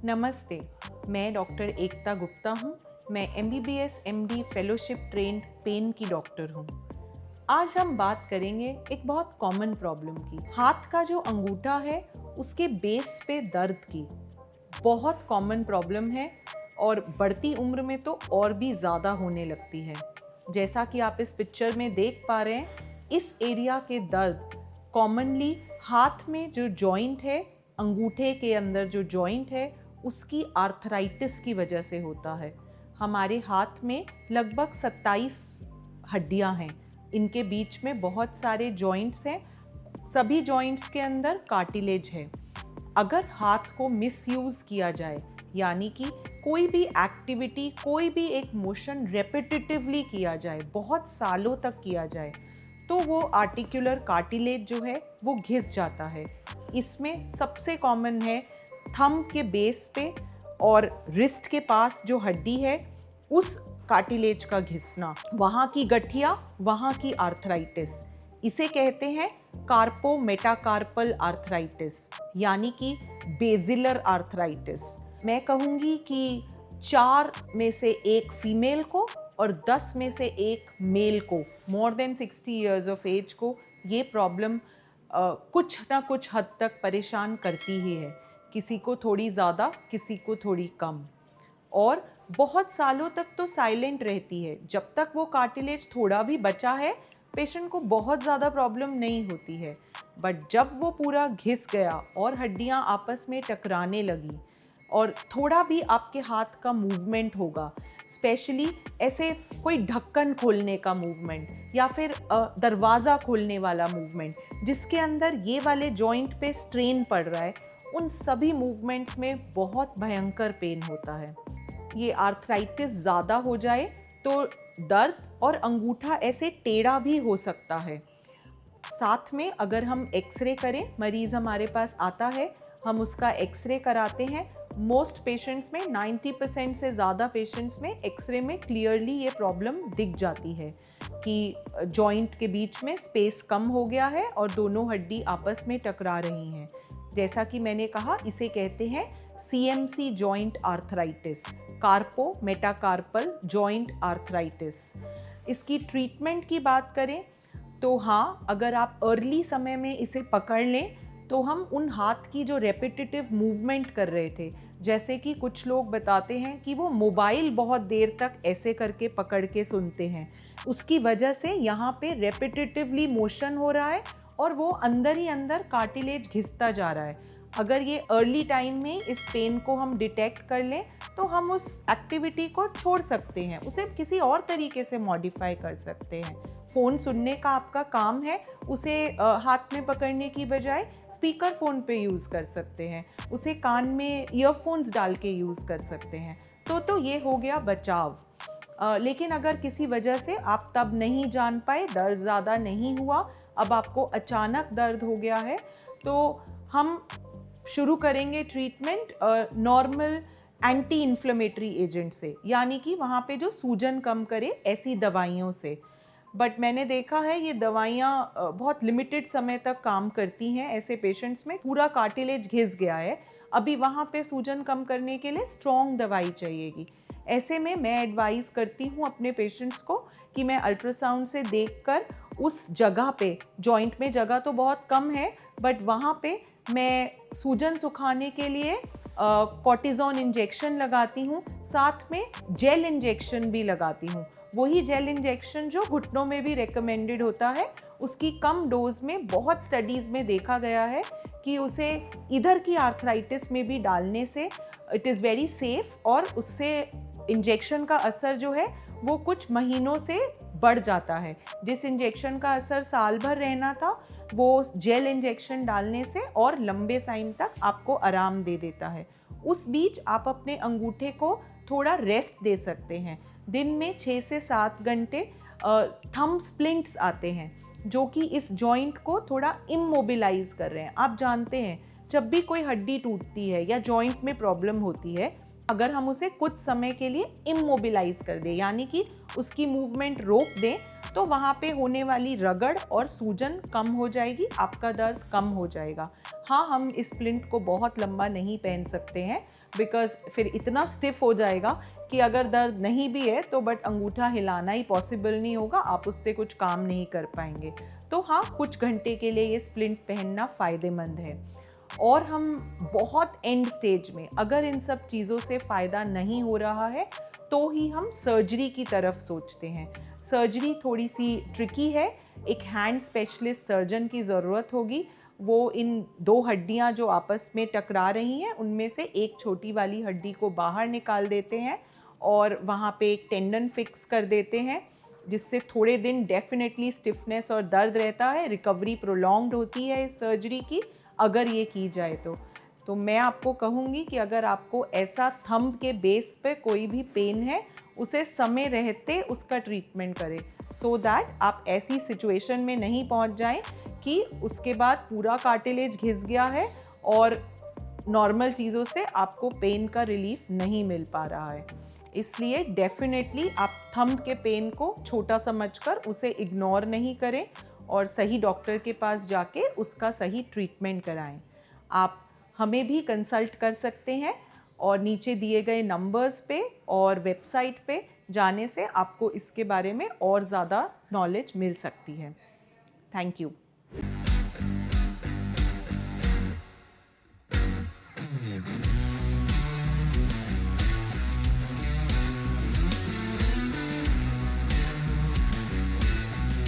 नमस्ते, मैं डॉक्टर एकता गुप्ता हूँ। मैं MBBS MD fellowship trained pain की डॉक्टर हूँ। आज हम बात करेंगे एक बहुत कॉमन प्रॉब्लम की। हाथ का जो अंगूठा है उसके बेस पे दर्द की। बहुत कॉमन प्रॉब्लम है और बढ़ती उम्र में तो और भी ज़्यादा होने लगती है। जैसा कि आप इस पिक्चर में देख पा रहे हैं, इस एरिया के दर्द कॉमनली हाथ में जो जॉइंट है, अंगूठे के अंदर जो जॉइंट है, उसकी आर्थराइटिस की वजह से होता है। हमारे हाथ में लगभग 27 हड्डियां हैं। इनके बीच में बहुत सारे जॉइंट्स हैं। सभी जॉइंट्स के अंदर कार्टिलेज है। अगर हाथ को मिसयूज़ किया जाए, यानी कि कोई भी एक्टिविटी, कोई भी एक मोशन रेपिटेटिवली किया जाए, बहुत सालों तक किया जाए, तो वो आर्टिकुलर कार्टिलेज जो है वो घिस जाता है। इसमें सबसे कॉमन है थंब के बेस पे और रिस्ट के पास जो हड्डी है उस कार्टिलेज का घिसना, वहाँ की गठिया, वहाँ की आर्थराइटिस। इसे कहते हैं कार्पो मेटाकार्पल आर्थराइटिस, यानी कि बेजिलर आर्थराइटिस। मैं कहूँगी कि 4 में से 1 फीमेल को और 10 में से 1 मेल को, more than 60 years of age को, ये प्रॉब्लम कुछ ना कुछ हद तक परेशान करती ही है। किसी को थोड़ी ज़्यादा, किसी को थोड़ी कम, और बहुत सालों तक तो साइलेंट रहती है। जब तक वो कार्टिलेज थोड़ा भी बचा है, पेशेंट को बहुत ज़्यादा प्रॉब्लम नहीं होती है। बट जब वो पूरा घिस गया और हड्डियाँ आपस में टकराने लगी और थोड़ा भी आपके हाथ का मूवमेंट होगा, स्पेशली ऐसे कोई ढक्कन खोलने का मूवमेंट या फिर दरवाज़ा खोलने वाला मूवमेंट, जिसके अंदर ये वाले जॉइंट पे स्ट्रेन पड़ रहा है, उन सभी मूवमेंट्स में बहुत भयंकर पेन होता है। ये आर्थराइटिस ज़्यादा हो जाए तो दर्द और अंगूठा ऐसे टेढ़ा भी हो सकता है। साथ में अगर हम एक्सरे करें, मरीज़ हमारे पास आता है, हम उसका एक्सरे कराते हैं। मोस्ट पेशेंट्स में, 90% से ज़्यादा पेशेंट्स में एक्सरे में क्लियरली ये प्रॉब्लम दिख जाती है कि जॉइंट के बीच में स्पेस कम हो गया है और दोनों हड्डी आपस में टकरा रही हैं। जैसा कि मैंने कहा, इसे कहते हैं CMC joint arthritis, carpometacarpal joint arthritis. इसकी ट्रीटमेंट की बात करें तो हाँ, अगर आप अर्ली समय में इसे पकड़ लें तो हम उन हाथ की जो रेपिटेटिव मूवमेंट कर रहे थे, जैसे कि कुछ लोग बताते हैं कि वो मोबाइल बहुत देर तक ऐसे करके पकड़ के सुनते हैं, उसकी वजह से यहाँ पे रेपिटेटिवली मोशन हो रहा है और वो अंदर ही अंदर कार्टिलेज घिसता जा रहा है। अगर ये अर्ली टाइम में इस पेन को हम डिटेक्ट कर लें तो हम उस एक्टिविटी को छोड़ सकते हैं, उसे किसी और तरीके से मॉडिफाई कर सकते हैं। फ़ोन सुनने का आपका काम है, उसे हाथ में पकड़ने की बजाय स्पीकर फ़ोन पे यूज़ कर सकते हैं, उसे कान में ईयरफोन्स डाल के यूज़ कर सकते हैं। तो ये हो गया बचाव। लेकिन अगर किसी वजह से आप तब नहीं जान पाए, दर्द ज़्यादा नहीं हुआ, अब आपको अचानक दर्द हो गया है, तो हम शुरू करेंगे treatment normal anti inflammatory agent से, यानी कि वहाँ पे जो सूजन कम करे ऐसी दवाइयों से। बट मैंने देखा है ये दवाइयाँ बहुत लिमिटेड समय तक काम करती हैं ऐसे पेशेंट्स में। पूरा कार्टिलेज घिस गया है, अभी वहाँ पे सूजन कम करने के लिए स्ट्रॉन्ग दवाई चाहिएगी। ऐसे में मैं एडवाइस करती हूँ अपने पेशेंट्स को कि मैं अल्ट्रासाउंड से देखकर उस जगह पे, जॉइंट में जगह तो बहुत कम है, बट वहाँ पे मैं सूजन सुखाने के लिए कॉर्टिज़ोन इंजेक्शन लगाती हूँ, साथ में जेल इंजेक्शन भी लगाती हूँ। वही जेल इंजेक्शन जो घुटनों में भी रेकमेंडेड होता है, उसकी कम डोज में बहुत स्टडीज़ में देखा गया है कि उसे इधर की आर्थराइटिस में भी डालने से इट इज़ वेरी सेफ, और उससे इंजेक्शन का असर जो है वो कुछ महीनों से बढ़ जाता है। जिस इंजेक्शन का असर साल भर रहना था, वो जेल इंजेक्शन डालने से और लंबे टाइम तक आपको आराम दे देता है। उस बीच आप अपने अंगूठे को थोड़ा रेस्ट दे सकते हैं। दिन में 6 से 7 घंटे थंब स्प्लिंट्स आते हैं जो कि इस जॉइंट को थोड़ा इमोबिलाइज कर रहे हैं। आप जानते हैं, जब भी कोई हड्डी टूटती है या जॉइंट में प्रॉब्लम होती है, अगर हम उसे कुछ समय के लिए इमोबिलाइज कर दें, यानी कि उसकी मूवमेंट रोक दें, तो वहाँ पे होने वाली रगड़ और सूजन कम हो जाएगी, आपका दर्द कम हो जाएगा। हाँ, हम इस स्प्लिंट को बहुत लंबा नहीं पहन सकते हैं बिकॉज़ फिर इतना स्टिफ हो जाएगा कि अगर दर्द नहीं भी है तो बट अंगूठा हिलाना ही पॉसिबल नहीं होगा, आप उससे कुछ काम नहीं कर पाएंगे। तो हाँ, कुछ घंटे के लिए ये स्प्लिंट पहनना फ़ायदेमंद है। और हम बहुत एंड स्टेज में अगर इन सब चीज़ों से फ़ायदा नहीं हो रहा है तो ही हम सर्जरी की तरफ सोचते हैं। सर्जरी थोड़ी सी ट्रिकी है, एक हैंड स्पेशलिस्ट सर्जन की ज़रूरत होगी। वो इन दो हड्डियां जो आपस में टकरा रही हैं उनमें से एक छोटी वाली हड्डी को बाहर निकाल देते हैं और वहाँ पे एक टेंडन फिक्स कर देते हैं, जिससे थोड़े दिन डेफिनेटली स्टिफनेस और दर्द रहता है। रिकवरी प्रोलॉन्ग्ड होती है इस सर्जरी की अगर ये की जाए तो मैं आपको कहूँगी कि अगर आपको ऐसा थंब के बेस पे कोई भी पेन है, उसे समय रहते उसका ट्रीटमेंट करें सो दैट आप ऐसी सिचुएशन में नहीं पहुँच जाएं कि उसके बाद पूरा कार्टिलेज घिस गया है और नॉर्मल चीज़ों से आपको पेन का रिलीफ नहीं मिल पा रहा है। इसलिए डेफिनेटली आप थंब के पेन को छोटा समझकर उसे इग्नोर नहीं करें और सही डॉक्टर के पास जाके उसका सही ट्रीटमेंट कराएं। आप हमें भी कंसल्ट कर सकते हैं और नीचे दिए गए नंबर्स पे और वेबसाइट पे जाने से आपको इसके बारे में और ज़्यादा नॉलेज मिल सकती है। Thank you.